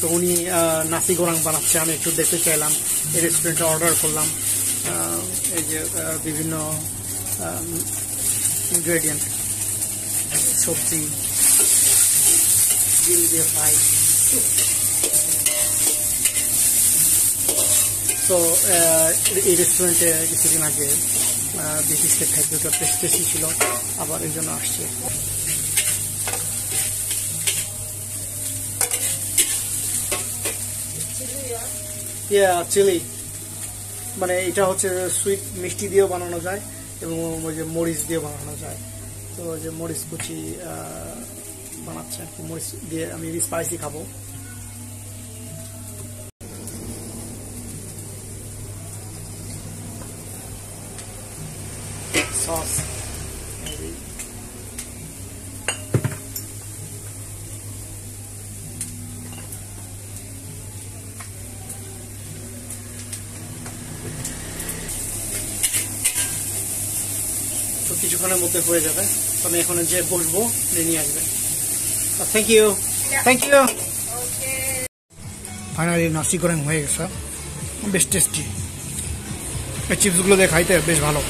তো উনি নাসি গোরাং বানাচ্ছে, আমি একটু দেখতে চাইলাম, এই রেস্টুরেন্টে অর্ডার করলাম। এই যে বিভিন্ন ইনগ্রেডিয়েন্ট, সবজি, ডিম দিয়ে ফ্রাই। তো এই রেস্টুরেন্টে কিছুদিন আগে ব্রিটিশদের খাদ্যটা বেশ টেস্টি ছিল, আবার এই জন্য আসছে। চিলি, মানে এটা হচ্ছে সুইট মিষ্টি দিয়েও বানানো যায় এবং ওই যে মরিচ দিয়ে বানানো যায়। তো ওই যে মরিচ কুচি বানাচ্ছে, মরিচ দিয়ে আমি স্পাইসি খাবো। সস তো কিছুক্ষণের মধ্যে হয়ে যাবে। তো আমি এখন যে বসবো, নিয়ে আসবে। Thank you, thank you. Finally nasi goreng হয়ে গেছে, বেশ টেস্টি। এই চিপসগুলো দিয়ে খাইতে বেশ ভালো।